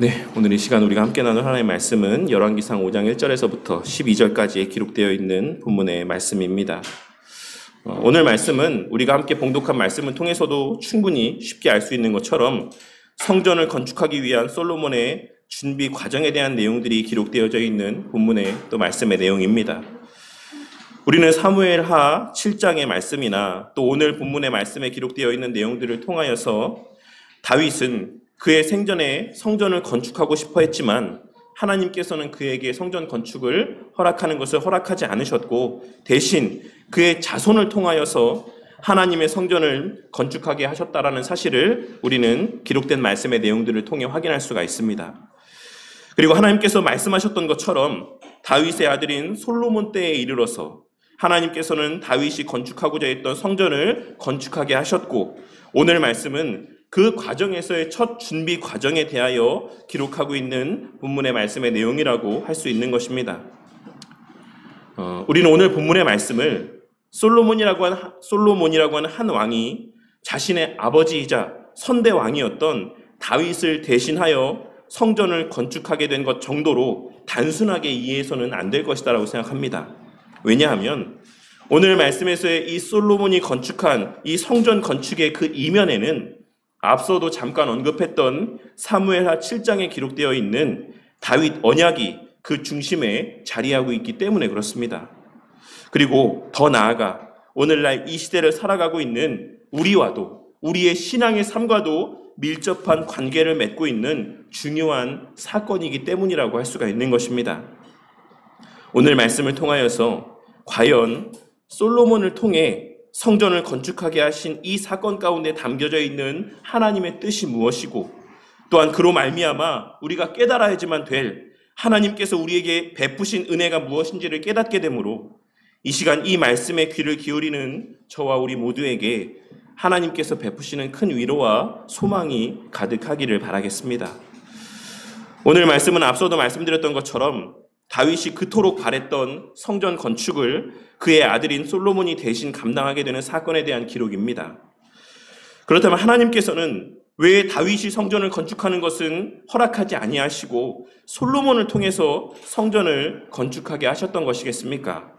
네, 오늘 이 시간 우리가 함께 나눌 하나님의 말씀은 열왕기상 5장 1절에서부터 12절까지에 기록되어 있는 본문의 말씀입니다. 오늘 말씀은 우리가 함께 봉독한 말씀을 통해서도 충분히 쉽게 알 수 있는 것처럼 성전을 건축하기 위한 솔로몬의 준비 과정에 대한 내용들이 기록되어져 있는 본문의 또 말씀의 내용입니다. 우리는 사무엘하 7장의 말씀이나 또 오늘 본문의 말씀에 기록되어 있는 내용들을 통하여서 다윗은 그의 생전에 성전을 건축하고 싶어 했지만 하나님께서는 그에게 성전 건축을 허락하는 것을 허락하지 않으셨고 대신 그의 자손을 통하여서 하나님의 성전을 건축하게 하셨다라는 사실을 우리는 기록된 말씀의 내용들을 통해 확인할 수가 있습니다. 그리고 하나님께서 말씀하셨던 것처럼 다윗의 아들인 솔로몬 때에 이르러서 하나님께서는 다윗이 건축하고자 했던 성전을 건축하게 하셨고 오늘 말씀은 그 과정에서의 첫 준비 과정에 대하여 기록하고 있는 본문의 말씀의 내용이라고 할 수 있는 것입니다. 우리는 오늘 본문의 말씀을 솔로몬이라고 하는 한 왕이 자신의 아버지이자 선대 왕이었던 다윗을 대신하여 성전을 건축하게 된 것 정도로 단순하게 이해해서는 안 될 것이다라고 생각합니다. 왜냐하면 오늘 말씀에서의 이 솔로몬이 건축한 이 성전 건축의 그 이면에는 앞서도 잠깐 언급했던 사무엘하 7장에 기록되어 있는 다윗 언약이 그 중심에 자리하고 있기 때문에 그렇습니다. 그리고 더 나아가 오늘날 이 시대를 살아가고 있는 우리와도 우리의 신앙의 삶과도 밀접한 관계를 맺고 있는 중요한 사건이기 때문이라고 할 수가 있는 것입니다. 오늘 말씀을 통하여서 과연 솔로몬을 통해 성전을 건축하게 하신 이 사건 가운데 담겨져 있는 하나님의 뜻이 무엇이고 또한 그로 말미암아 우리가 깨달아야지만 될 하나님께서 우리에게 베푸신 은혜가 무엇인지를 깨닫게 되므로 이 시간 이 말씀에 귀를 기울이는 저와 우리 모두에게 하나님께서 베푸시는 큰 위로와 소망이 가득하기를 바라겠습니다. 오늘 말씀은 앞서도 말씀드렸던 것처럼 다윗이 그토록 바랬던 성전 건축을 그의 아들인 솔로몬이 대신 감당하게 되는 사건에 대한 기록입니다. 그렇다면 하나님께서는 왜 다윗이 성전을 건축하는 것은 허락하지 아니하시고 솔로몬을 통해서 성전을 건축하게 하셨던 것이겠습니까?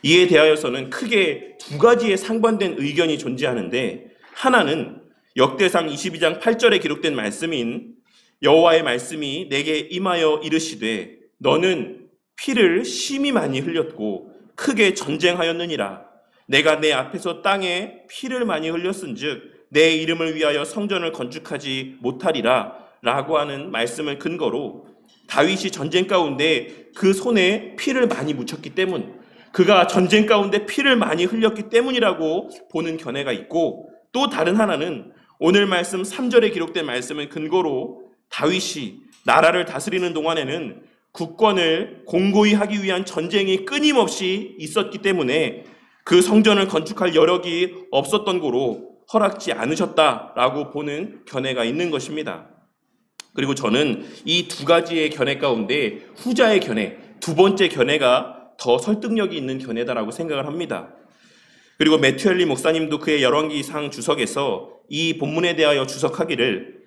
이에 대하여서는 크게 두 가지의 상반된 의견이 존재하는데 하나는 역대상 22장 8절에 기록된 말씀인 여호와의 말씀이 내게 임하여 이르시되 너는 피를 심히 많이 흘렸고 크게 전쟁하였느니라. 내가 내 앞에서 땅에 피를 많이 흘렸은즉 내 이름을 위하여 성전을 건축하지 못하리라 라고 하는 말씀을 근거로 다윗이 전쟁 가운데 그 손에 피를 많이 묻혔기 때문 그가 전쟁 가운데 피를 많이 흘렸기 때문이라고 보는 견해가 있고 또 다른 하나는 오늘 말씀 3절에 기록된 말씀을 근거로 다윗이 나라를 다스리는 동안에는 국권을 공고히 하기 위한 전쟁이 끊임없이 있었기 때문에 그 성전을 건축할 여력이 없었던 거로 허락지 않으셨다라고 보는 견해가 있는 것입니다. 그리고 저는 이 두 가지의 견해 가운데 후자의 견해, 두 번째 견해가 더 설득력이 있는 견해다라고 생각을 합니다. 그리고 매튜 헨리 목사님도 그의 열왕기상 주석에서 이 본문에 대하여 주석하기를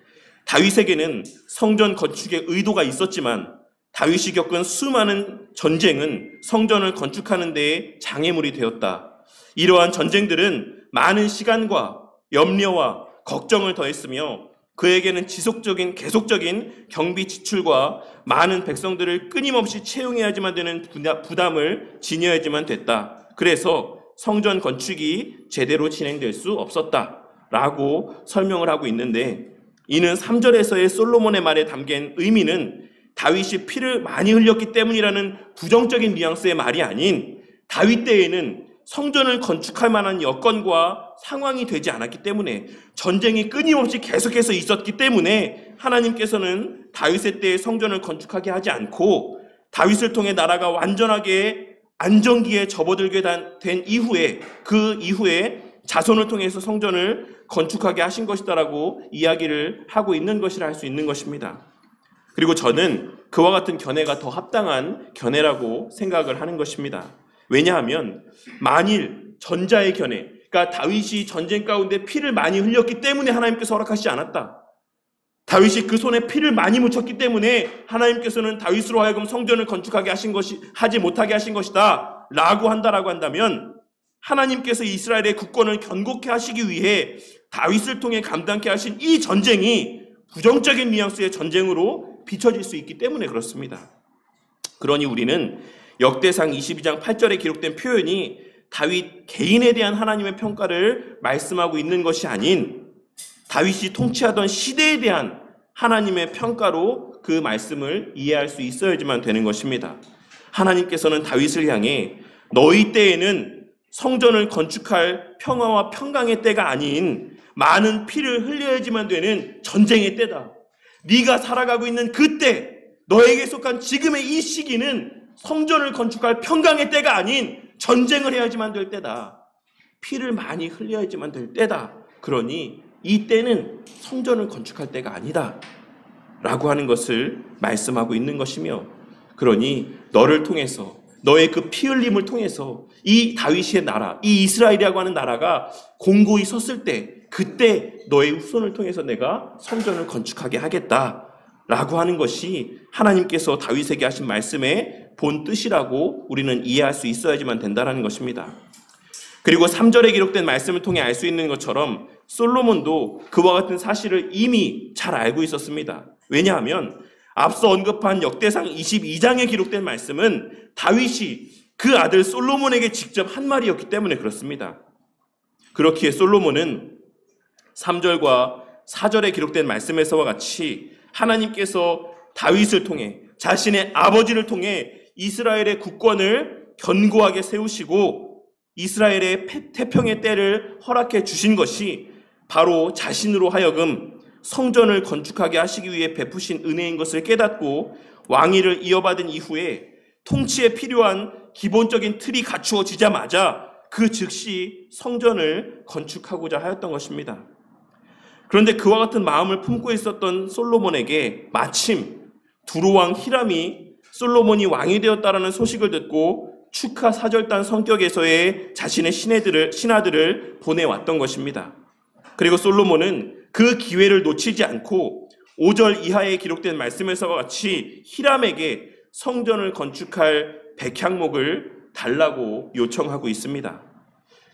다윗에게는 성전 건축의 의도가 있었지만 다윗이 겪은 수많은 전쟁은 성전을 건축하는 데에 장애물이 되었다. 이러한 전쟁들은 많은 시간과 염려와 걱정을 더했으며 그에게는 지속적인 계속적인 경비 지출과 많은 백성들을 끊임없이 채용해야지만 되는 부담을 지녀야지만 됐다. 그래서 성전 건축이 제대로 진행될 수 없었다라고 설명을 하고 있는데 이는 3절에서의 솔로몬의 말에 담긴 의미는 다윗이 피를 많이 흘렸기 때문이라는 부정적인 뉘앙스의 말이 아닌 다윗 때에는 성전을 건축할 만한 여건과 상황이 되지 않았기 때문에 전쟁이 끊임없이 계속해서 있었기 때문에 하나님께서는 다윗의 때에 성전을 건축하게 하지 않고 다윗을 통해 나라가 완전하게 안정기에 접어들게 된 이후에 그 이후에 자손을 통해서 성전을 건축하게 하신 것이다라고 이야기를 하고 있는 것이라 할 수 있는 것입니다. 그리고 저는 그와 같은 견해가 더 합당한 견해라고 생각을 하는 것입니다. 왜냐하면 만일 전자의 견해, 그러니까 다윗이 전쟁 가운데 피를 많이 흘렸기 때문에 하나님께서 허락하시지 않았다. 다윗이 그 손에 피를 많이 묻혔기 때문에 하나님께서는 다윗으로 하여금 성전을 건축하게 하지 못하게 하신 것이다 라고 한다면, 하나님께서 이스라엘의 국권을 견고케 하시기 위해 다윗을 통해 감당케 하신 이 전쟁이 부정적인 뉘앙스의 전쟁으로 비춰질 수 있기 때문에 그렇습니다. 그러니 우리는 역대상 22장 8절에 기록된 표현이 다윗 개인에 대한 하나님의 평가를 말씀하고 있는 것이 아닌 다윗이 통치하던 시대에 대한 하나님의 평가로 그 말씀을 이해할 수 있어야지만 되는 것입니다. 하나님께서는 다윗을 향해 너희 때에는 성전을 건축할 평화와 평강의 때가 아닌 많은 피를 흘려야지만 되는 전쟁의 때다. 네가 살아가고 있는 그때, 너에게 속한 지금의 이 시기는 성전을 건축할 평강의 때가 아닌 전쟁을 해야지만 될 때다. 피를 많이 흘려야지만 될 때다. 그러니 이 때는 성전을 건축할 때가 아니다 라고 하는 것을 말씀하고 있는 것이며, 그러니 너를 통해서, 너의 그 피 흘림을 통해서 이 다윗의 나라, 이 이스라엘이라고 하는 나라가 공고히 섰을 때, 그때 너의 후손을 통해서 내가 성전을 건축하게 하겠다 라고 하는 것이 하나님께서 다윗에게 하신 말씀의 본 뜻이라고 우리는 이해할 수 있어야지만 된다는 것입니다. 그리고 3절에 기록된 말씀을 통해 알 수 있는 것처럼 솔로몬도 그와 같은 사실을 이미 잘 알고 있었습니다. 왜냐하면 앞서 언급한 역대상 22장에 기록된 말씀은 다윗이 그 아들 솔로몬에게 직접 한 말이었기 때문에 그렇습니다. 그렇기에 솔로몬은 3절과 4절에 기록된 말씀에서와 같이 하나님께서 다윗을 통해, 자신의 아버지를 통해 이스라엘의 국권을 견고하게 세우시고 이스라엘의 태평의 때를 허락해 주신 것이 바로 자신으로 하여금 성전을 건축하게 하시기 위해 베푸신 은혜인 것을 깨닫고 왕위를 이어받은 이후에 통치에 필요한 기본적인 틀이 갖추어지자마자 그 즉시 성전을 건축하고자 하였던 것입니다. 그런데 그와 같은 마음을 품고 있었던 솔로몬에게 마침 두로왕 히람이 솔로몬이 왕이 되었다라는 소식을 듣고 축하 사절단 성격에서의 자신의 신하들을 보내왔던 것입니다. 그리고 솔로몬은 그 기회를 놓치지 않고 5절 이하에 기록된 말씀에서와 같이 히람에게 성전을 건축할 백향목을 달라고 요청하고 있습니다.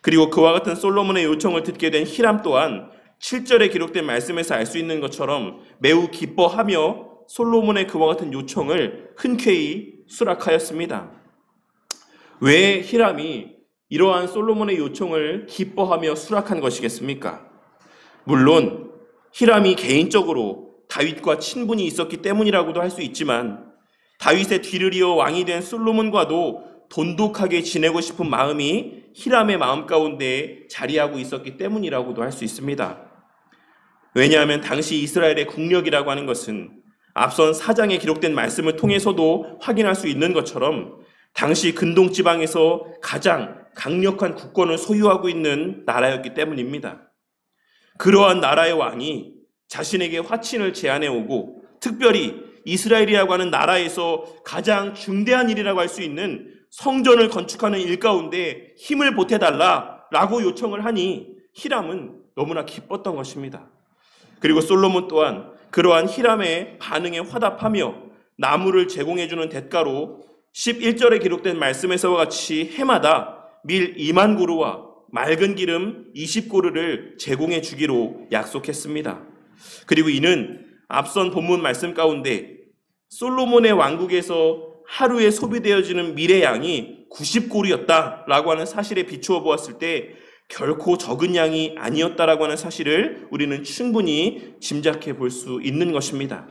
그리고 그와 같은 솔로몬의 요청을 듣게 된 히람 또한 7절에 기록된 말씀에서 알 수 있는 것처럼 매우 기뻐하며 솔로몬의 그와 같은 요청을 흔쾌히 수락하였습니다. 왜 히람이 이러한 솔로몬의 요청을 기뻐하며 수락한 것이겠습니까? 물론 히람이 개인적으로 다윗과 친분이 있었기 때문이라고도 할 수 있지만 다윗의 뒤를 이어 왕이 된 솔로몬과도 돈독하게 지내고 싶은 마음이 히람의 마음 가운데 자리하고 있었기 때문이라고도 할 수 있습니다. 왜냐하면 당시 이스라엘의 국력이라고 하는 것은 앞선 4장에 기록된 말씀을 통해서도 확인할 수 있는 것처럼 당시 근동지방에서 가장 강력한 국권을 소유하고 있는 나라였기 때문입니다. 그러한 나라의 왕이 자신에게 화친을 제안해 오고 특별히 이스라엘이라고 하는 나라에서 가장 중대한 일이라고 할 수 있는 성전을 건축하는 일 가운데 힘을 보태달라라고 요청을 하니 히람은 너무나 기뻤던 것입니다. 그리고 솔로몬 또한 그러한 히람의 반응에 화답하며 나무를 제공해주는 대가로 11절에 기록된 말씀에서와 같이 해마다 밀 2만 고루와 맑은 기름 20고루를 제공해 주기로 약속했습니다. 그리고 이는 앞선 본문 말씀 가운데 솔로몬의 왕국에서 하루에 소비되어지는 밀의 양이 90고루였다라고 하는 사실에 비추어 보았을 때 결코 적은 양이 아니었다라고 하는 사실을 우리는 충분히 짐작해 볼 수 있는 것입니다.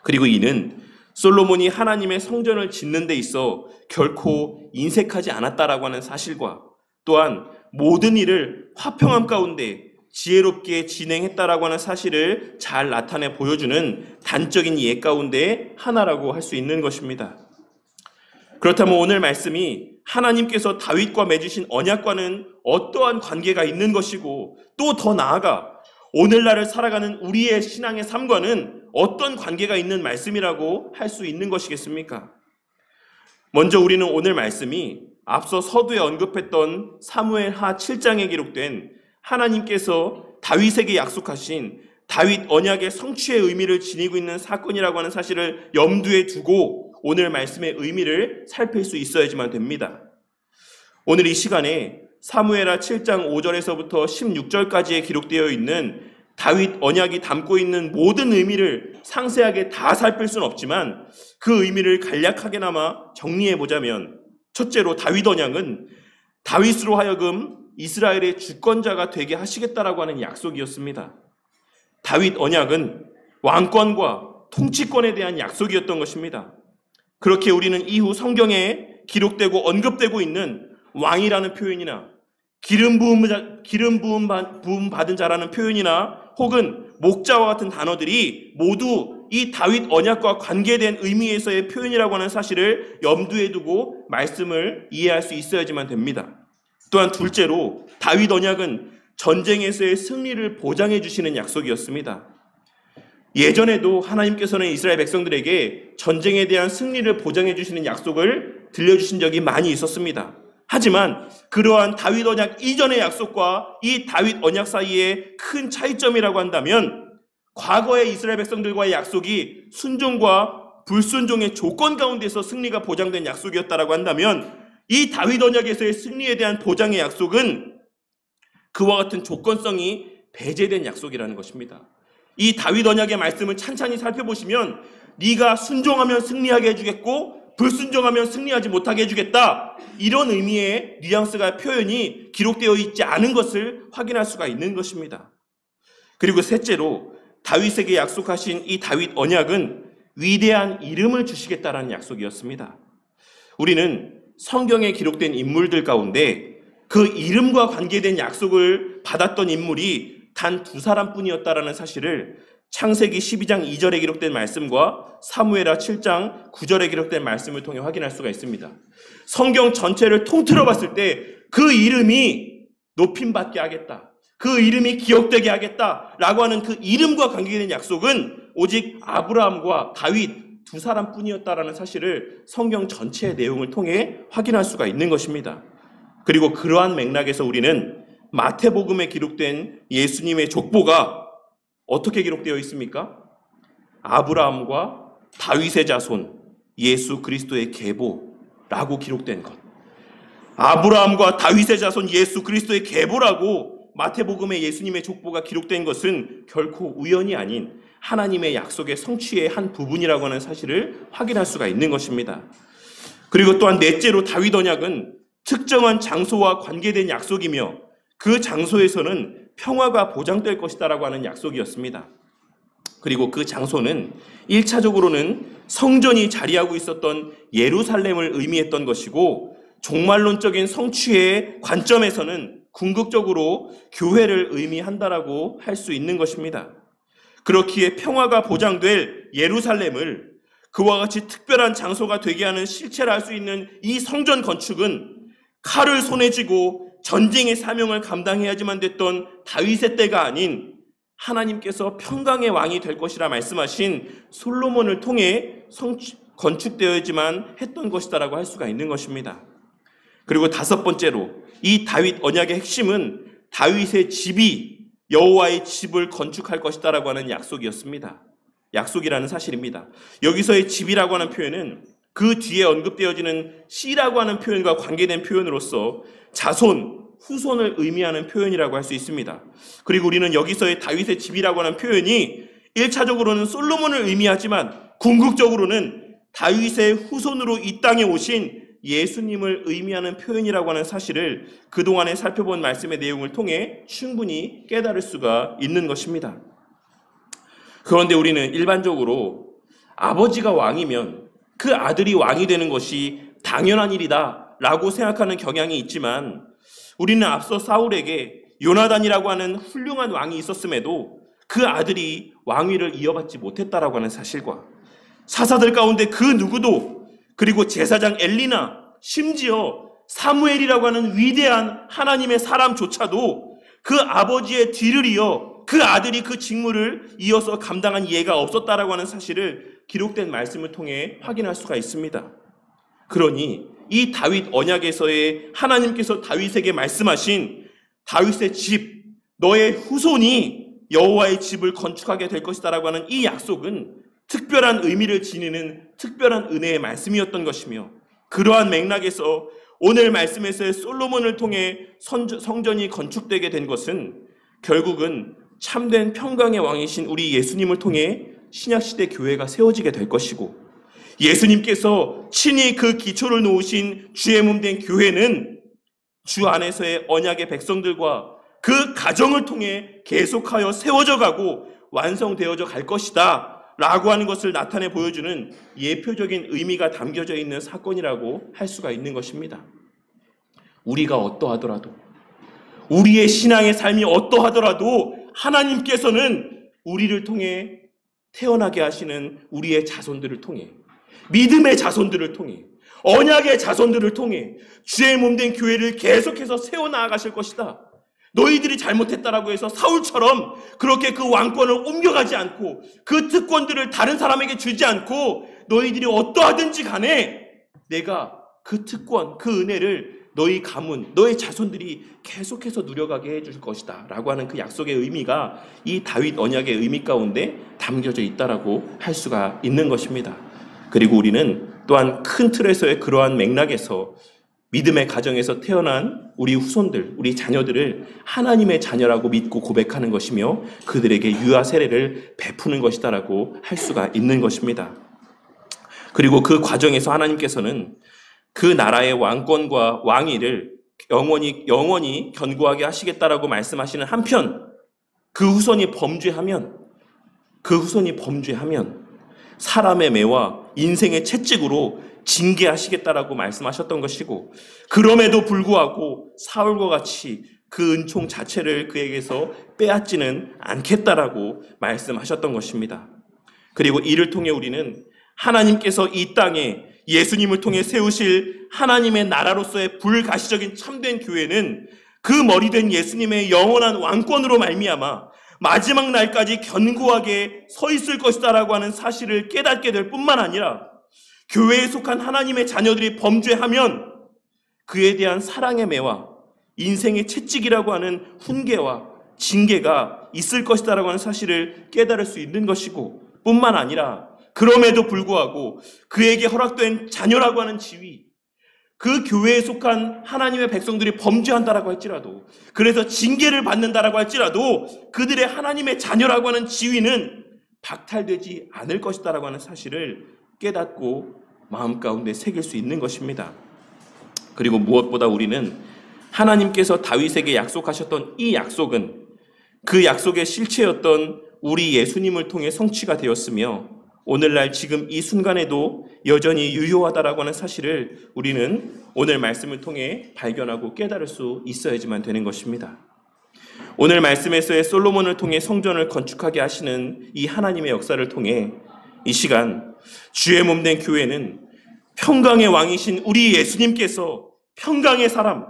그리고 이는 솔로몬이 하나님의 성전을 짓는 데 있어 결코 인색하지 않았다라고 하는 사실과 또한 모든 일을 화평함 가운데 지혜롭게 진행했다라고 하는 사실을 잘 나타내 보여주는 단적인 예 가운데 하나라고 할 수 있는 것입니다. 그렇다면 오늘 말씀이 하나님께서 다윗과 맺으신 언약과는 어떠한 관계가 있는 것이고 또 더 나아가 오늘날을 살아가는 우리의 신앙의 삶과는 어떤 관계가 있는 말씀이라고 할 수 있는 것이겠습니까? 먼저 우리는 오늘 말씀이 앞서 서두에 언급했던 사무엘하 7장에 기록된 하나님께서 다윗에게 약속하신 다윗 언약의 성취의 의미를 지니고 있는 사건이라고 하는 사실을 염두에 두고 오늘 말씀의 의미를 살필 수 있어야지만 됩니다. 오늘 이 시간에 사무엘하 7장 5절에서부터 16절까지에 기록되어 있는 다윗 언약이 담고 있는 모든 의미를 상세하게 다 살필 수는 없지만 그 의미를 간략하게나마 정리해 보자면, 첫째로 다윗 언약은 다윗으로 하여금 이스라엘의 주권자가 되게 하시겠다라고 하는 약속이었습니다. 다윗 언약은 왕권과 통치권에 대한 약속이었던 것입니다. 그렇게 우리는 이후 성경에 기록되고 언급되고 있는 왕이라는 표현이나 기름 부음 받은 자라는 표현이나 혹은 목자와 같은 단어들이 모두 이 다윗 언약과 관계된 의미에서의 표현이라고 하는 사실을 염두에 두고 말씀을 이해할 수 있어야지만 됩니다. 또한 둘째로 다윗 언약은 전쟁에서의 승리를 보장해 주시는 약속이었습니다. 예전에도 하나님께서는 이스라엘 백성들에게 전쟁에 대한 승리를 보장해 주시는 약속을 들려주신 적이 많이 있었습니다. 하지만 그러한 다윗 언약 이전의 약속과 이 다윗 언약 사이에 큰 차이점이라고 한다면, 과거의 이스라엘 백성들과의 약속이 순종과 불순종의 조건 가운데서 승리가 보장된 약속이었다라고 한다면, 이 다윗 언약에서의 승리에 대한 보장의 약속은 그와 같은 조건성이 배제된 약속이라는 것입니다. 이 다윗 언약의 말씀을 찬찬히 살펴보시면 네가 순종하면 승리하게 해주겠고 불순종하면 승리하지 못하게 해주겠다, 이런 의미의 뉘앙스가 표현이 기록되어 있지 않은 것을 확인할 수가 있는 것입니다. 그리고 셋째로 다윗에게 약속하신 이 다윗 언약은 위대한 이름을 주시겠다라는 약속이었습니다. 우리는 성경에 기록된 인물들 가운데 그 이름과 관계된 약속을 받았던 인물이 단 2사람뿐이었다라는 사실을 창세기 12장 2절에 기록된 말씀과 사무엘하 7장 9절에 기록된 말씀을 통해 확인할 수가 있습니다. 성경 전체를 통틀어 봤을 때 그 이름이 높임받게 하겠다, 그 이름이 기억되게 하겠다라고 하는 그 이름과 관계된 약속은 오직 아브라함과 다윗 2사람뿐이었다라는 사실을 성경 전체의 내용을 통해 확인할 수가 있는 것입니다. 그리고 그러한 맥락에서 우리는 마태복음에 기록된 예수님의 족보가 어떻게 기록되어 있습니까? 아브라함과 다윗의 자손 예수 그리스도의 계보라고 기록된 것. 아브라함과 다윗의 자손 예수 그리스도의 계보라고 마태복음에 예수님의 족보가 기록된 것은 결코 우연이 아닌 하나님의 약속의 성취의 한 부분이라고 하는 사실을 확인할 수가 있는 것입니다. 그리고 또한 넷째로 다윗 언약은 특정한 장소와 관계된 약속이며 그 장소에서는 평화가 보장될 것이다라고 하는 약속이었습니다. 그리고 그 장소는 1차적으로는 성전이 자리하고 있었던 예루살렘을 의미했던 것이고, 종말론적인 성취의 관점에서는 궁극적으로 교회를 의미한다라고 할 수 있는 것입니다. 그렇기에 평화가 보장될 예루살렘을 그와 같이 특별한 장소가 되게 하는 실체를 할 수 있는 이 성전 건축은 칼을 손에 쥐고 전쟁의 사명을 감당해야지만 됐던 다윗의 때가 아닌 하나님께서 평강의 왕이 될 것이라 말씀하신 솔로몬을 통해 건축되어야지만 했던 것이다라고 할 수가 있는 것입니다. 그리고 5번째로 이 다윗 언약의 핵심은 다윗의 집이 여호와의 집을 건축할 것이다라고 하는 약속이었습니다. 약속이라는 사실입니다. 여기서의 집이라고 하는 표현은 그 뒤에 언급되어지는 씨라고 하는 표현과 관계된 표현으로서 자손, 후손을 의미하는 표현이라고 할 수 있습니다. 그리고 우리는 여기서의 다윗의 집이라고 하는 표현이 1차적으로는 솔로몬을 의미하지만 궁극적으로는 다윗의 후손으로 이 땅에 오신 예수님을 의미하는 표현이라고 하는 사실을 그동안에 살펴본 말씀의 내용을 통해 충분히 깨달을 수가 있는 것입니다. 그런데 우리는 일반적으로 아버지가 왕이면 그 아들이 왕이 되는 것이 당연한 일이다 라고 생각하는 경향이 있지만, 우리는 앞서 사울에게 요나단이라고 하는 훌륭한 왕이 있었음에도 그 아들이 왕위를 이어받지 못했다라고 하는 사실과, 사사들 가운데 그 누구도, 그리고 제사장 엘리나 심지어 사무엘이라고 하는 위대한 하나님의 사람조차도 그 아버지의 뒤를 이어 그 아들이 그 직무를 이어서 감당한 예가 없었다라고 하는 사실을 기록된 말씀을 통해 확인할 수가 있습니다. 그러니 이 다윗 언약에서의 하나님께서 다윗에게 말씀하신 다윗의 집, 너의 후손이 여호와의 집을 건축하게 될 것이다라고 하는 이 약속은 특별한 의미를 지니는 특별한 은혜의 말씀이었던 것이며, 그러한 맥락에서 오늘 말씀에서의 솔로몬을 통해 성전이 건축되게 된 것은 결국은 참된 평강의 왕이신 우리 예수님을 통해 신약시대 교회가 세워지게 될 것이고, 예수님께서 친히 그 기초를 놓으신 주의 몸 된 교회는 주 안에서의 언약의 백성들과 그 가정을 통해 계속하여 세워져 가고 완성되어져 갈 것이다 라고 하는 것을 나타내 보여주는 예표적인 의미가 담겨져 있는 사건이라고 할 수가 있는 것입니다. 우리가 어떠하더라도, 우리의 신앙의 삶이 어떠하더라도 하나님께서는 우리를 통해 태어나게 하시는 우리의 자손들을 통해, 믿음의 자손들을 통해, 언약의 자손들을 통해 주의 몸 된 교회를 계속해서 세워나가실 것이다. 너희들이 잘못했다라고 해서 사울처럼 그렇게 그 왕권을 옮겨가지 않고 그 특권들을 다른 사람에게 주지 않고 너희들이 어떠하든지 간에 내가 그 특권, 그 은혜를 너희 가문, 너희 자손들이 계속해서 누려가게 해줄 것이다 라고 하는 그 약속의 의미가 이 다윗 언약의 의미 가운데 담겨져 있다라고 할 수가 있는 것입니다. 그리고 우리는 또한 큰 틀에서의 그러한 맥락에서 믿음의 가정에서 태어난 우리 후손들, 우리 자녀들을 하나님의 자녀라고 믿고 고백하는 것이며 그들에게 유아 세례를 베푸는 것이다라고 할 수가 있는 것입니다. 그리고 그 과정에서 하나님께서는 그 나라의 왕권과 왕위를 영원히 견고하게 하시겠다라고 말씀하시는 한편, 그 후손이 범죄하면 사람의 매와 인생의 채찍으로 징계하시겠다라고 말씀하셨던 것이고, 그럼에도 불구하고 사울과 같이 그 은총 자체를 그에게서 빼앗지는 않겠다라고 말씀하셨던 것입니다. 그리고 이를 통해 우리는 하나님께서 이 땅에 예수님을 통해 세우실 하나님의 나라로서의 불가시적인 참된 교회는 그 머리된 예수님의 영원한 왕권으로 말미암아 마지막 날까지 견고하게 서 있을 것이다라고 하는 사실을 깨닫게 될 뿐만 아니라, 교회에 속한 하나님의 자녀들이 범죄하면 그에 대한 사랑의 매와 인생의 채찍이라고 하는 훈계와 징계가 있을 것이다라고 하는 사실을 깨달을 수 있는 것이고, 뿐만 아니라 그럼에도 불구하고 그에게 허락된 자녀라고 하는 지위, 그 교회에 속한 하나님의 백성들이 범죄한다라고 할지라도, 그래서 징계를 받는다라고 할지라도 그들의 하나님의 자녀라고 하는 지위는 박탈되지 않을 것이다라고 하는 사실을 깨닫고 마음 가운데 새길 수 있는 것입니다. 그리고 무엇보다 우리는 하나님께서 다윗에게 약속하셨던 이 약속은 그 약속의 실체였던 우리 예수님을 통해 성취가 되었으며, 오늘날 지금 이 순간에도 여전히 유효하다라고 하는 사실을 우리는 오늘 말씀을 통해 발견하고 깨달을 수 있어야지만 되는 것입니다. 오늘 말씀에서의 솔로몬을 통해 성전을 건축하게 하시는 이 하나님의 역사를 통해 이 시간 주의 몸 된 교회는 평강의 왕이신 우리 예수님께서 평강의 사람,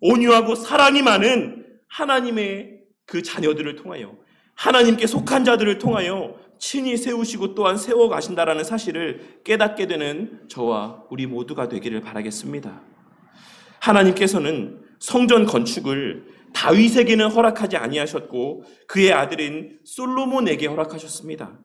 온유하고 사랑이 많은 하나님의 그 자녀들을 통하여, 하나님께 속한 자들을 통하여 친히 세우시고 또한 세워가신다라는 사실을 깨닫게 되는 저와 우리 모두가 되기를 바라겠습니다. 하나님께서는 성전 건축을 다윗에게는 허락하지 아니하셨고 그의 아들인 솔로몬에게 허락하셨습니다.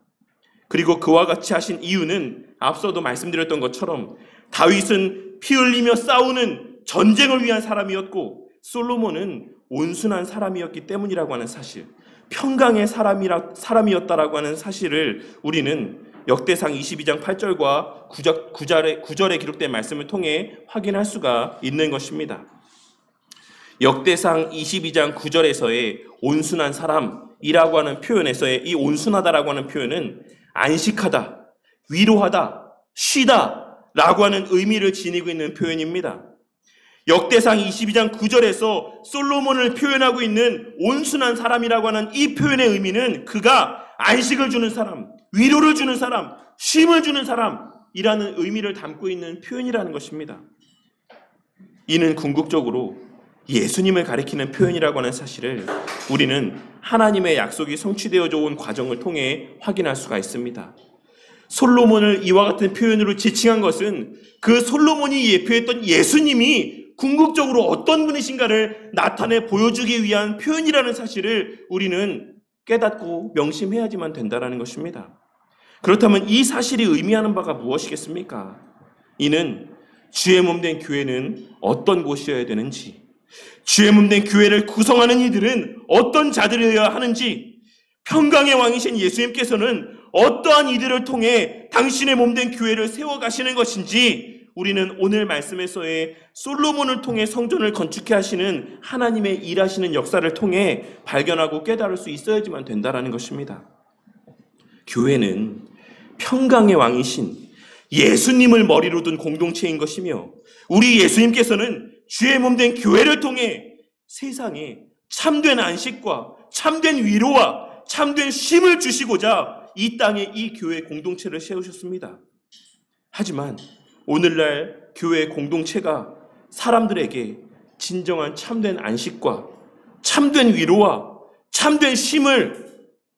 그리고 그와 같이 하신 이유는 앞서도 말씀드렸던 것처럼 다윗은 피 흘리며 싸우는 전쟁을 위한 사람이었고 솔로몬은 온순한 사람이었기 때문이라고 하는 사실, 평강의 사람이었다라고 하는 사실을 우리는 역대상 22장 8절과 9절에 기록된 말씀을 통해 확인할 수가 있는 것입니다. 역대상 22장 9절에서의 온순한 사람이라고 하는 표현에서의 이 온순하다라고 하는 표현은 안식하다, 위로하다, 쉬다 라고 하는 의미를 지니고 있는 표현입니다. 역대상 22장 9절에서 솔로몬을 표현하고 있는 온순한 사람이라고 하는 이 표현의 의미는 그가 안식을 주는 사람, 위로를 주는 사람, 쉼을 주는 사람이라는 의미를 담고 있는 표현이라는 것입니다. 이는 궁극적으로 예수님을 가리키는 표현이라고 하는 사실을 우리는 하나님의 약속이 성취되어져 온 과정을 통해 확인할 수가 있습니다. 솔로몬을 이와 같은 표현으로 지칭한 것은 그 솔로몬이 예표했던 예수님이 궁극적으로 어떤 분이신가를 나타내 보여주기 위한 표현이라는 사실을 우리는 깨닫고 명심해야지만 된다는 것입니다. 그렇다면 이 사실이 의미하는 바가 무엇이겠습니까? 이는 주의 몸 된 교회는 어떤 곳이어야 되는지, 주의 몸 된 교회를 구성하는 이들은 어떤 자들이어야 하는지, 평강의 왕이신 예수님께서는 어떠한 이들을 통해 당신의 몸 된 교회를 세워가시는 것인지, 우리는 오늘 말씀에서의 솔로몬을 통해 성전을 건축해 하시는 하나님의 일하시는 역사를 통해 발견하고 깨달을 수 있어야지만 된다는 것입니다. 교회는 평강의 왕이신 예수님을 머리로 둔 공동체인 것이며, 우리 예수님께서는 주의 몸 된 교회를 통해 세상에 참된 안식과 참된 위로와 참된 쉼을 주시고자 이 땅에 이 교회 공동체를 세우셨습니다. 하지만 오늘날 교회 공동체가 사람들에게 진정한 참된 안식과 참된 위로와 참된 쉼을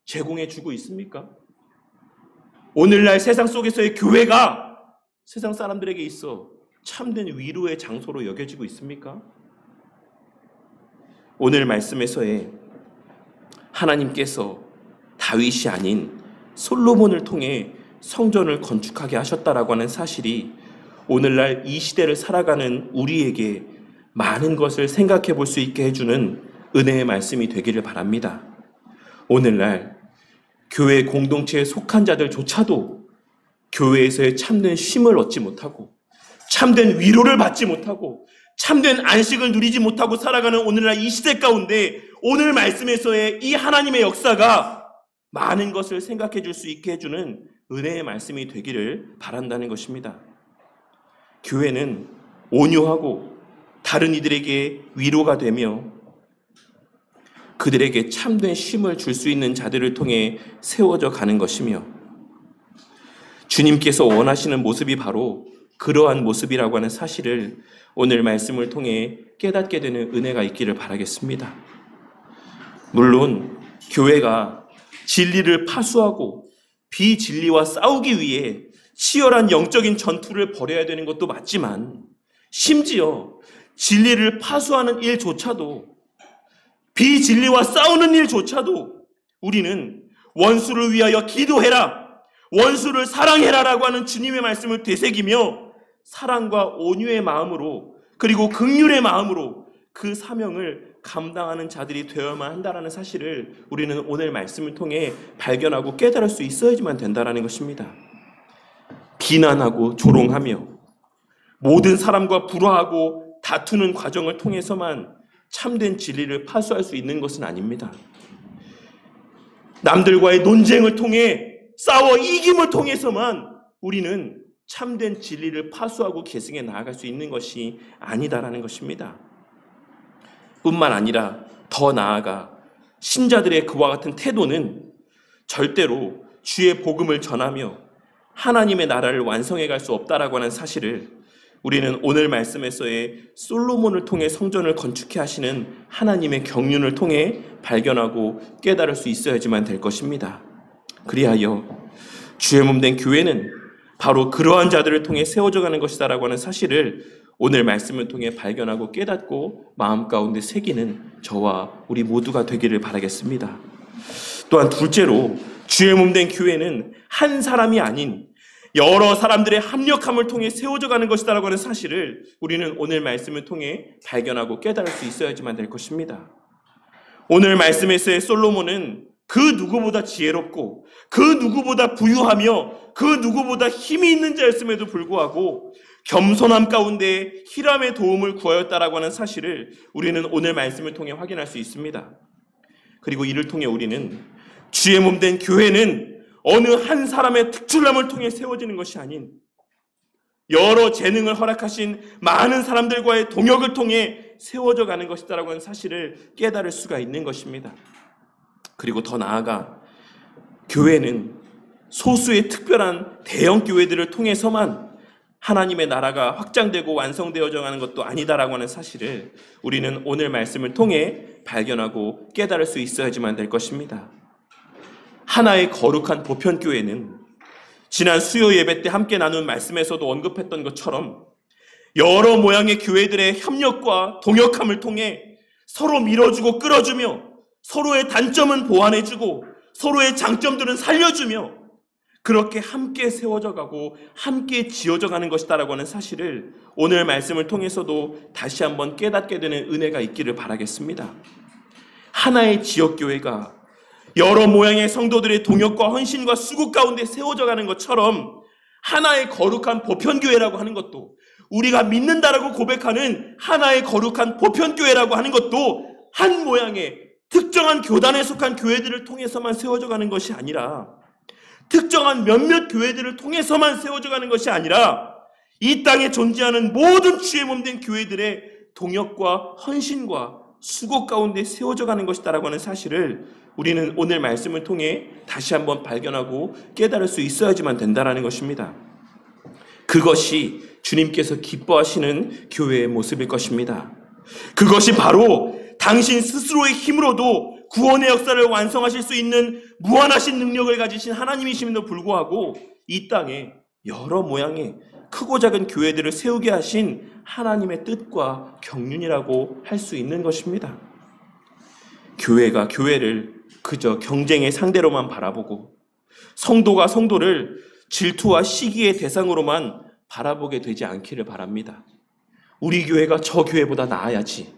제공해 주고 있습니까? 오늘날 세상 속에서의 교회가 세상 사람들에게 있어 참된 위로의 장소로 여겨지고 있습니까? 오늘 말씀에서의 하나님께서 다윗이 아닌 솔로몬을 통해 성전을 건축하게 하셨다라고 하는 사실이 오늘날 이 시대를 살아가는 우리에게 많은 것을 생각해 볼 수 있게 해주는 은혜의 말씀이 되기를 바랍니다. 오늘날 교회 공동체에 속한 자들조차도 교회에서의 참된 쉼을 얻지 못하고 참된 위로를 받지 못하고 참된 안식을 누리지 못하고 살아가는 오늘날 이 시대 가운데 오늘 말씀에서의 이 하나님의 역사가 많은 것을 생각해 줄 수 있게 해주는 은혜의 말씀이 되기를 바란다는 것입니다. 교회는 온유하고 다른 이들에게 위로가 되며 그들에게 참된 쉼을 줄 수 있는 자들을 통해 세워져 가는 것이며, 주님께서 원하시는 모습이 바로 그러한 모습이라고 하는 사실을 오늘 말씀을 통해 깨닫게 되는 은혜가 있기를 바라겠습니다. 물론 교회가 진리를 파수하고 비진리와 싸우기 위해 치열한 영적인 전투를 벌여야 되는 것도 맞지만, 심지어 진리를 파수하는 일조차도, 비진리와 싸우는 일조차도 우리는 원수를 위하여 기도해라, 원수를 사랑해라라고 하는 주님의 말씀을 되새기며 사랑과 온유의 마음으로, 그리고 긍휼의 마음으로 그 사명을 감당하는 자들이 되어야만 한다는 사실을 우리는 오늘 말씀을 통해 발견하고 깨달을 수 있어야지만 된다는 것입니다. 비난하고 조롱하며 모든 사람과 불화하고 다투는 과정을 통해서만 참된 진리를 파수할 수 있는 것은 아닙니다. 남들과의 논쟁을 통해 싸워 이김을 통해서만 우리는 참된 진리를 파수하고 계승해 나아갈 수 있는 것이 아니다라는 것입니다. 뿐만 아니라 더 나아가 신자들의 그와 같은 태도는 절대로 주의 복음을 전하며 하나님의 나라를 완성해 갈 수 없다라고 하는 사실을 우리는 오늘 말씀에서의 솔로몬을 통해 성전을 건축해 하시는 하나님의 경륜을 통해 발견하고 깨달을 수 있어야지만 될 것입니다. 그리하여 주의 몸 된 교회는 바로 그러한 자들을 통해 세워져 가는 것이다라고 하는 사실을 오늘 말씀을 통해 발견하고 깨닫고 마음 가운데 새기는 저와 우리 모두가 되기를 바라겠습니다. 또한 둘째로 주의 몸 된 교회는 한 사람이 아닌 여러 사람들의 합력함을 통해 세워져 가는 것이다라고 하는 사실을 우리는 오늘 말씀을 통해 발견하고 깨달을 수 있어야지만 될 것입니다. 오늘 말씀에서의 솔로몬은 그 누구보다 지혜롭고 그 누구보다 부유하며 그 누구보다 힘이 있는 자였음에도 불구하고 겸손함 가운데 히람의 도움을 구하였다라고 하는 사실을 우리는 오늘 말씀을 통해 확인할 수 있습니다. 그리고 이를 통해 우리는 주의 몸 된 교회는 어느 한 사람의 특출남을 통해 세워지는 것이 아닌 여러 재능을 허락하신 많은 사람들과의 동역을 통해 세워져 가는 것이다라고 하는 사실을 깨달을 수가 있는 것입니다. 그리고 더 나아가 교회는 소수의 특별한 대형 교회들을 통해서만 하나님의 나라가 확장되고 완성되어져 가는 것도 아니다라고 하는 사실을 우리는 오늘 말씀을 통해 발견하고 깨달을 수 있어야지만 될 것입니다. 하나의 거룩한 보편교회는 지난 수요 예배 때 함께 나눈 말씀에서도 언급했던 것처럼 여러 모양의 교회들의 협력과 동역함을 통해 서로 밀어주고 끌어주며 서로의 단점은 보완해주고 서로의 장점들은 살려주며 그렇게 함께 세워져 가고 함께 지어져 가는 것이다라고 하는 사실을 오늘 말씀을 통해서도 다시 한번 깨닫게 되는 은혜가 있기를 바라겠습니다. 하나의 지역교회가 여러 모양의 성도들의 동역과 헌신과 수고 가운데 세워져 가는 것처럼 하나의 거룩한 보편교회라고 하는 것도, 우리가 믿는다라고 고백하는 하나의 거룩한 보편교회라고 하는 것도 한 모양의 특정한 교단에 속한 교회들을 통해서만 세워져 가는 것이 아니라, 특정한 몇몇 교회들을 통해서만 세워져 가는 것이 아니라 이 땅에 존재하는 모든 주의 몸된 교회들의 동역과 헌신과 수고 가운데 세워져 가는 것이다라고 하는 사실을 우리는 오늘 말씀을 통해 다시 한번 발견하고 깨달을 수 있어야지만 된다라는 것입니다. 그것이 주님께서 기뻐하시는 교회의 모습일 것입니다. 그것이 바로 당신 스스로의 힘으로도 구원의 역사를 완성하실 수 있는 무한하신 능력을 가지신 하나님이심에도 불구하고 이 땅에 여러 모양의 크고 작은 교회들을 세우게 하신 하나님의 뜻과 경륜이라고 할 수 있는 것입니다. 교회가 교회를 그저 경쟁의 상대로만 바라보고 성도가 성도를 질투와 시기의 대상으로만 바라보게 되지 않기를 바랍니다. 우리 교회가 저 교회보다 나아야지,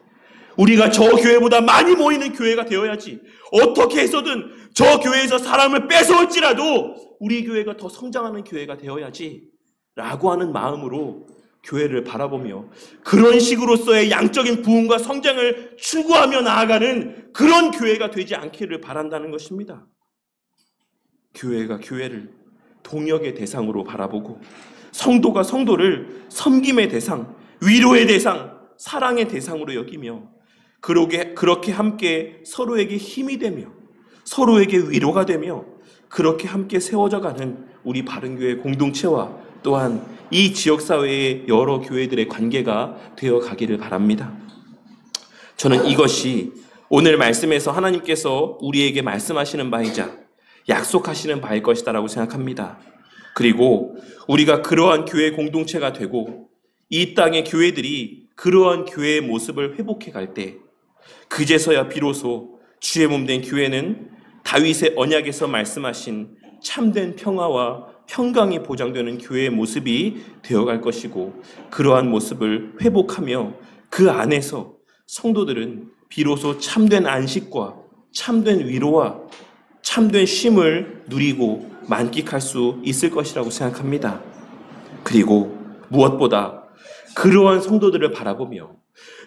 우리가 저 교회보다 많이 모이는 교회가 되어야지, 어떻게 해서든 저 교회에서 사람을 뺏어올지라도 우리 교회가 더 성장하는 교회가 되어야지 라고 하는 마음으로 교회를 바라보며 그런 식으로서의 양적인 부흥과 성장을 추구하며 나아가는 그런 교회가 되지 않기를 바란다는 것입니다. 교회가 교회를 동역의 대상으로 바라보고 성도가 성도를 섬김의 대상, 위로의 대상, 사랑의 대상으로 여기며 그렇게 함께 서로에게 힘이 되며 서로에게 위로가 되며 그렇게 함께 세워져 가는 우리 바른교회 공동체와 또한 이 지역사회의 여러 교회들의 관계가 되어 가기를 바랍니다. 저는 이것이 오늘 말씀에서 하나님께서 우리에게 말씀하시는 바이자 약속하시는 바일 것이다라고 생각합니다. 그리고 우리가 그러한 교회 공동체가 되고 이 땅의 교회들이 그러한 교회의 모습을 회복해 갈 때 그제서야 비로소 주의 몸된 교회는 다윗의 언약에서 말씀하신 참된 평화와 평강이 보장되는 교회의 모습이 되어갈 것이고, 그러한 모습을 회복하며 그 안에서 성도들은 비로소 참된 안식과 참된 위로와 참된 쉼을 누리고 만끽할 수 있을 것이라고 생각합니다. 그리고 무엇보다 그러한 성도들을 바라보며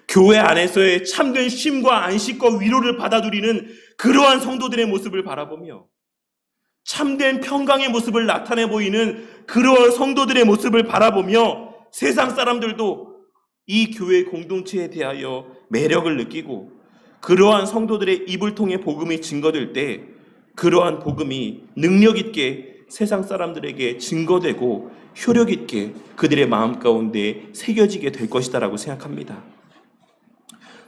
교회 안에서의 참된 쉼과 안식과 위로를 받아들이는 그러한 성도들의 모습을 바라보며 참된 평강의 모습을 나타내 보이는 그러한 성도들의 모습을 바라보며 세상 사람들도 이 교회 공동체에 대하여 매력을 느끼고 그러한 성도들의 입을 통해 복음이 증거될 때 그러한 복음이 능력 있게 세상 사람들에게 증거되고 효력 있게 그들의 마음 가운데 새겨지게 될 것이다라고 생각합니다.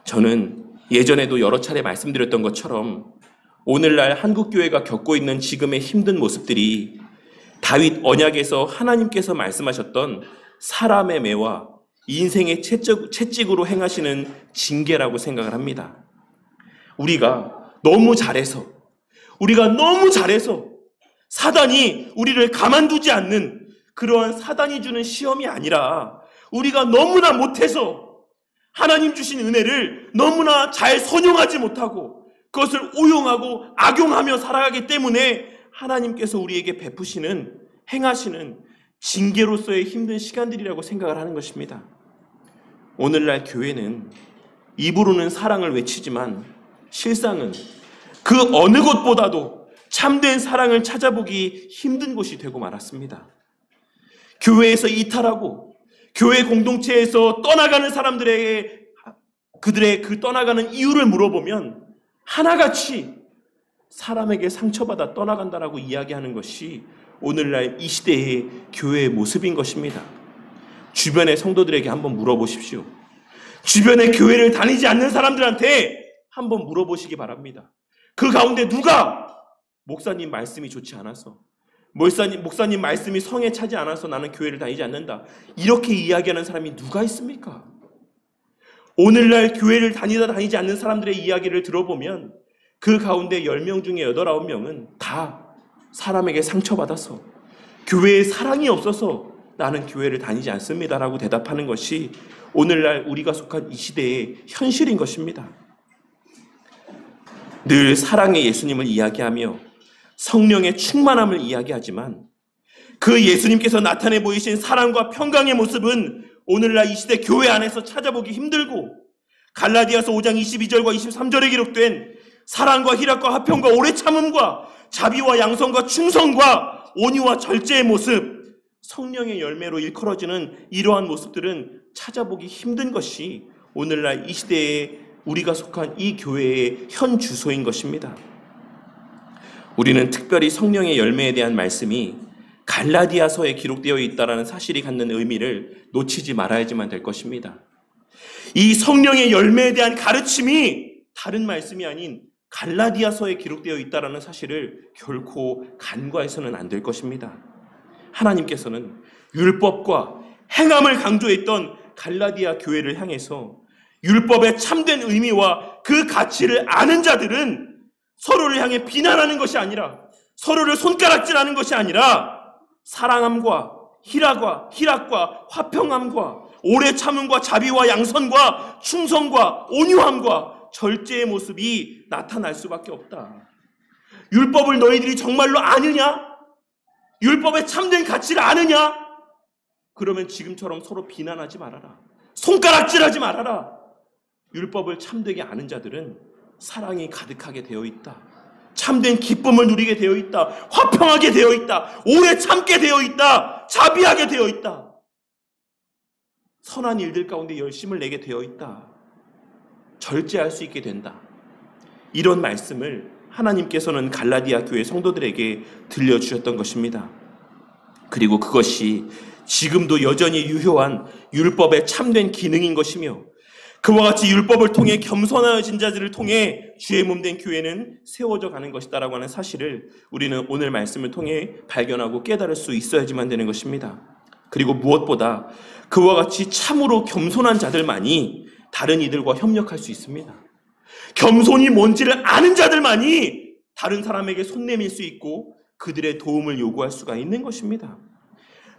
저는 예전에도 여러 차례 말씀드렸던 것처럼 오늘날 한국교회가 겪고 있는 지금의 힘든 모습들이 다윗 언약에서 하나님께서 말씀하셨던 사람의 매와 인생의 채찍으로 행하시는 징계라고 생각을 합니다. 우리가 너무 잘해서 사단이 우리를 가만두지 않는 그러한 사단이 주는 시험이 아니라 우리가 너무나 못해서 하나님 주신 은혜를 너무나 잘 선용하지 못하고 그것을 오용하고 악용하며 살아가기 때문에 하나님께서 우리에게 베푸시는, 행하시는 징계로서의 힘든 시간들이라고 생각을 하는 것입니다. 오늘날 교회는 입으로는 사랑을 외치지만 실상은 그 어느 곳보다도 참된 사랑을 찾아보기 힘든 곳이 되고 말았습니다. 교회에서 이탈하고 교회 공동체에서 떠나가는 사람들에게 그들의 그 떠나가는 이유를 물어보면 하나같이 사람에게 상처받아 떠나간다라고 이야기하는 것이 오늘날 이 시대의 교회의 모습인 것입니다. 주변의 성도들에게 한번 물어보십시오. 주변의 교회를 다니지 않는 사람들한테 한번 물어보시기 바랍니다. 그 가운데 누가 목사님 말씀이 좋지 않아서, 목사님 말씀이 성에 차지 않아서 나는 교회를 다니지 않는다, 이렇게 이야기하는 사람이 누가 있습니까? 오늘날 교회를 다니지 않는 사람들의 이야기를 들어보면 그 가운데 10명 중에 8, 9명은 다 사람에게 상처받아서 교회에 사랑이 없어서 나는 교회를 다니지 않습니다라고 대답하는 것이 오늘날 우리가 속한 이 시대의 현실인 것입니다. 늘 사랑의 예수님을 이야기하며 성령의 충만함을 이야기하지만 그 예수님께서 나타내 보이신 사랑과 평강의 모습은 오늘날 이 시대 교회 안에서 찾아보기 힘들고, 갈라디아서 5장 22절과 23절에 기록된 사랑과 희락과 화평과 오래 참음과 자비와 양선과 충성과 온유와 절제의 모습, 성령의 열매로 일컬어지는 이러한 모습들은 찾아보기 힘든 것이 오늘날 이 시대에 우리가 속한 이 교회의 현 주소인 것입니다. 우리는 특별히 성령의 열매에 대한 말씀이 갈라디아서에 기록되어 있다는 사실이 갖는 의미를 놓치지 말아야지만 될 것입니다. 이 성령의 열매에 대한 가르침이 다른 말씀이 아닌 갈라디아서에 기록되어 있다는 사실을 결코 간과해서는 안 될 것입니다. 하나님께서는 율법과 행함을 강조했던 갈라디아 교회를 향해서 율법의 참된 의미와 그 가치를 아는 자들은 서로를 향해 비난하는 것이 아니라, 서로를 손가락질하는 것이 아니라 사랑함과 희락과 화평함과 오래 참음과 자비와 양선과 충성과 온유함과 절제의 모습이 나타날 수밖에 없다. 율법을 너희들이 정말로 아느냐? 율법의 참된 가치를 아느냐? 그러면 지금처럼 서로 비난하지 말아라. 손가락질하지 말아라. 율법을 참되게 아는 자들은 사랑이 가득하게 되어 있다. 참된 기쁨을 누리게 되어 있다. 화평하게 되어 있다. 오래 참게 되어 있다. 자비하게 되어 있다. 선한 일들 가운데 열심을 내게 되어 있다. 절제할 수 있게 된다. 이런 말씀을 하나님께서는 갈라디아 교회 성도들에게 들려주셨던 것입니다. 그리고 그것이 지금도 여전히 유효한 율법의 참된 기능인 것이며, 그와 같이 율법을 통해 겸손하여진 자들을 통해 주의 몸 된 교회는 세워져 가는 것이다라고 하는 사실을 우리는 오늘 말씀을 통해 발견하고 깨달을 수 있어야지만 되는 것입니다. 그리고 무엇보다 그와 같이 참으로 겸손한 자들만이 다른 이들과 협력할 수 있습니다. 겸손이 뭔지를 아는 자들만이 다른 사람에게 손 내밀 수 있고 그들의 도움을 요구할 수가 있는 것입니다.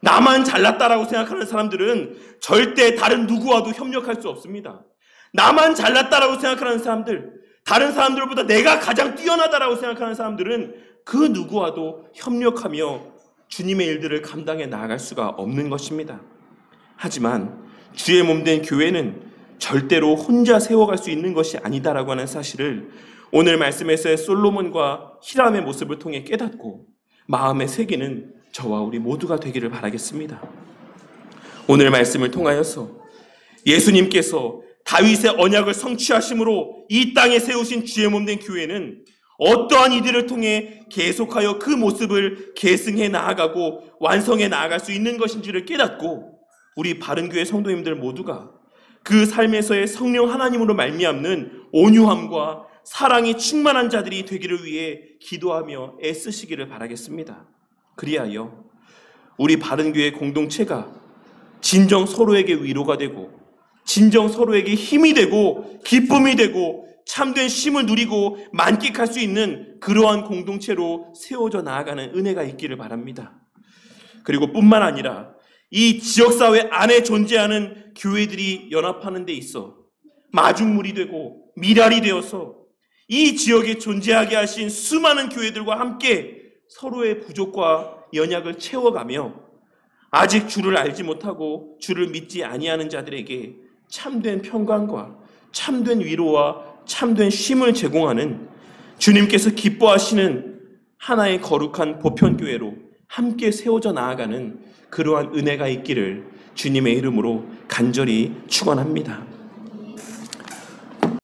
나만 잘났다라고 생각하는 사람들은 절대 다른 누구와도 협력할 수 없습니다. 나만 잘났다라고 생각하는 사람들, 다른 사람들보다 내가 가장 뛰어나다라고 생각하는 사람들은 그 누구와도 협력하며 주님의 일들을 감당해 나아갈 수가 없는 것입니다. 하지만 주의 몸 된 교회는 절대로 혼자 세워갈 수 있는 것이 아니다라고 하는 사실을 오늘 말씀에서의 솔로몬과 히람의 모습을 통해 깨닫고 마음에 새기는 저와 우리 모두가 되기를 바라겠습니다. 오늘 말씀을 통하여서 예수님께서 다윗의 언약을 성취하심으로 이 땅에 세우신 주의 몸 된 교회는 어떠한 이들을 통해 계속하여 그 모습을 계승해 나아가고 완성해 나아갈 수 있는 것인지를 깨닫고 우리 바른교회 성도님들 모두가 그 삶에서의 성령 하나님으로 말미암는 온유함과 사랑이 충만한 자들이 되기를 위해 기도하며 애쓰시기를 바라겠습니다. 그리하여 우리 바른교회 공동체가 진정 서로에게 위로가 되고 진정 서로에게 힘이 되고 기쁨이 되고 참된 쉼을 누리고 만끽할 수 있는 그러한 공동체로 세워져 나아가는 은혜가 있기를 바랍니다. 그리고 뿐만 아니라 이 지역사회 안에 존재하는 교회들이 연합하는 데 있어 마중물이 되고 미랄이 되어서 이 지역에 존재하게 하신 수많은 교회들과 함께 서로의 부족과 연약을 채워가며 아직 주를 알지 못하고 주를 믿지 아니하는 자들에게 참된 평강과 참된 위로와 참된 쉼을 제공하는 주님께서 기뻐하시는 하나의 거룩한 보편교회로 함께 세워져 나아가는 그러한 은혜가 있기를 주님의 이름으로 간절히 축원합니다.